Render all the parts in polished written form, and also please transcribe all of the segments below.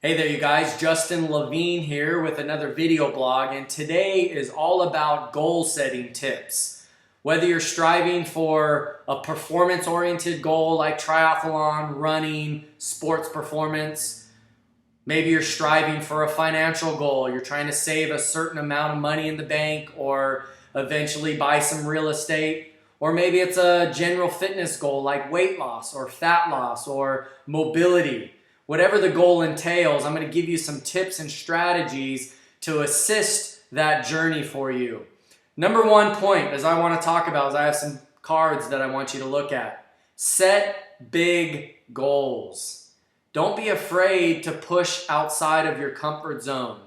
Hey there you guys, Justin Levine here with another video blog, and today is all about goal setting tips. Whether you're striving for a performance-oriented goal like triathlon, running, sports performance, maybe you're striving for a financial goal, you're trying to save a certain amount of money in the bank or eventually buy some real estate, or maybe it's a general fitness goal like weight loss or fat loss or mobility. Whatever the goal entails, I'm going to give you some tips and strategies to assist that journey for you. Number one point, as I want to talk about, is I have some cards that I want you to look at. Set big goals. Don't be afraid to push outside of your comfort zone.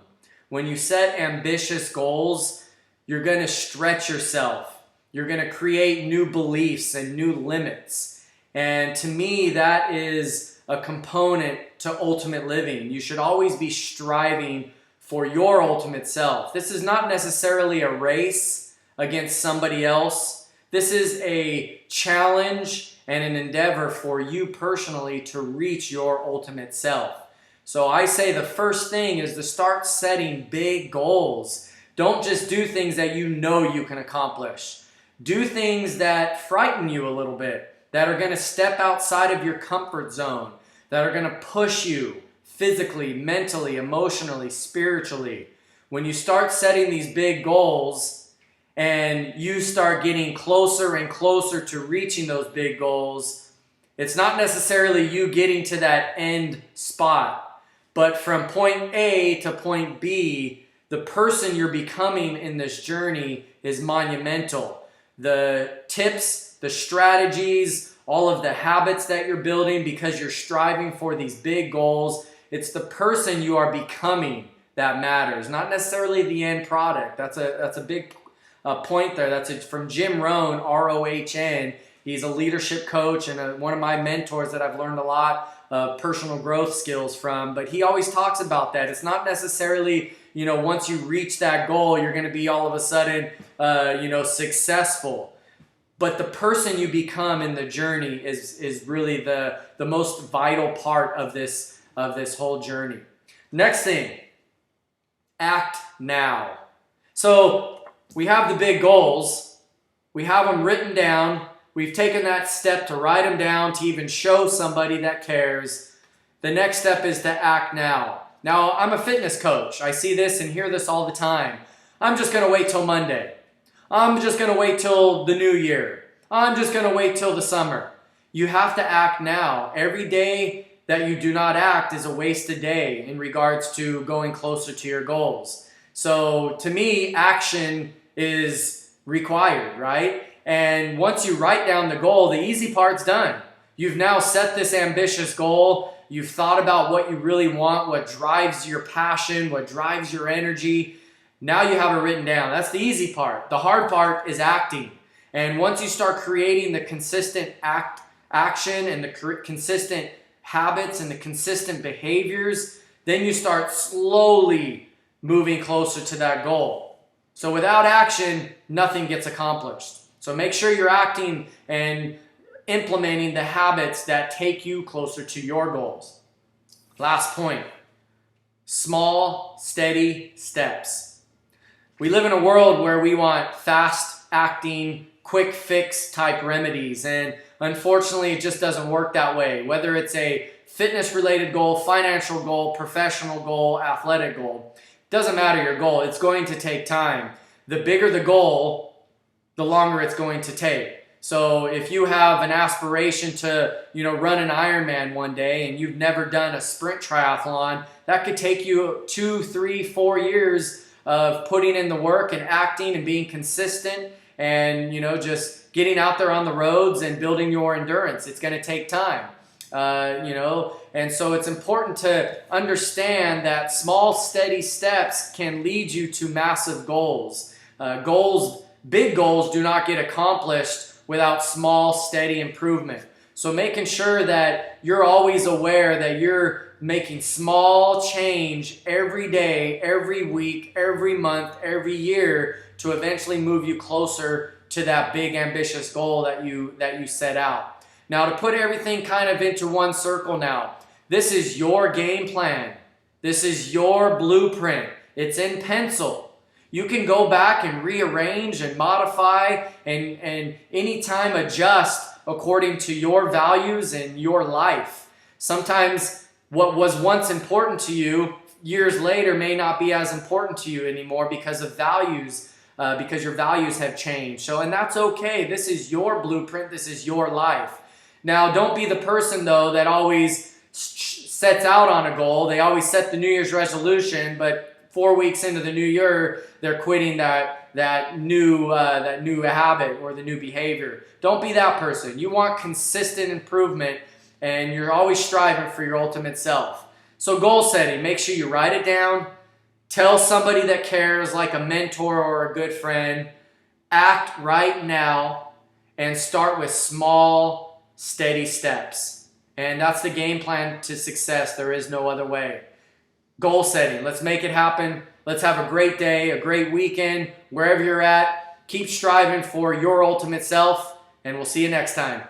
When you set ambitious goals, you're going to stretch yourself. You're going to create new beliefs and new limits. And to me, that is a component to ultimate living. You should always be striving for your ultimate self. This is not necessarily a race against somebody else. This is a challenge and an endeavor for you personally to reach your ultimate self. So I say the first thing is to start setting big goals. Don't just do things that you know you can accomplish. Do things that frighten you a little bit, that are going to step outside of your comfort zone, that are going to push you physically, mentally, emotionally, spiritually. When you start setting these big goals and you start getting closer and closer to reaching those big goals, it's not necessarily you getting to that end spot, but from point A to point B, the person you're becoming in this journey is monumental. The tips, the strategies, all of the habits that you're building because you're striving for these big goals, it's the person you are becoming that matters, not necessarily the end product. That's a big point there. That's from Jim Rohn, R-O-H-N. He's a leadership coach and one of my mentors that I've learned a lot of personal growth skills from. But he always talks about that. It's not necessarily, once you reach that goal, you're going to be all of a sudden, successful. But the person you become in the journey is really the most vital part of this whole journey. Next thing, act now. So we have the big goals. We have them written down. We've taken that step to write them down to even show somebody that cares. The next step is to act now. Now, I'm a fitness coach. I see this and hear this all the time. I'm just going to wait till Monday. I'm just going to wait till the new year. I'm just going to wait till the summer. You have to act now. Every day that you do not act is a wasted day in regards to going closer to your goals. So to me, action is required, right? And once you write down the goal, the easy part's done. You've now set this ambitious goal. You've thought about what you really want, what drives your passion, what drives your energy. Now you have it written down. That's the easy part. The hard part is acting. And once you start creating the consistent action and the consistent habits and the consistent behaviors, then you start slowly moving closer to that goal. So without action, nothing gets accomplished. So make sure you're acting and implementing the habits that take you closer to your goals. Last point, small, steady steps. We live in a world where we want fast acting, quick fix type remedies, and unfortunately it just doesn't work that way. Whether it's a fitness related goal, financial goal, professional goal, athletic goal, doesn't matter your goal, it's going to take time. The bigger the goal, the longer it's going to take. So if you have an aspiration to run an Ironman one day and you've never done a sprint triathlon, that could take you 2, 3, 4 years of putting in the work and acting and being consistent and just getting out there on the roads and building your endurance. It's going to take time, and so it's important to understand that small steady steps can lead you to massive goals. Big goals do not get accomplished without small steady improvement. So making sure that you're always aware that you're making small change every day, every week, every month, every year to eventually move you closer to that big ambitious goal that you set out. Now, to put everything kind of into one circle now, this is your game plan. This is your blueprint. It's in pencil. You can go back and rearrange and modify and anytime adjust according to your values and your life. Sometimes what was once important to you years later may not be as important to you anymore because of values, because your values have changed. So, and that's okay. This is your blueprint. This is your life. Now, don't be the person, though, that always sets out on a goal. They always set the New Year's resolution, but 4 weeks into the new year, they're quitting that new habit or the new behavior. Don't be that person. You want consistent improvement, and you're always striving for your ultimate self. So goal setting, make sure you write it down. Tell somebody that cares, like a mentor or a good friend. Act right now and start with small, steady steps. And that's the game plan to success. There is no other way. Goal setting. Let's make it happen. Let's have a great day, a great weekend, wherever you're at. Keep striving for your ultimate self, and we'll see you next time.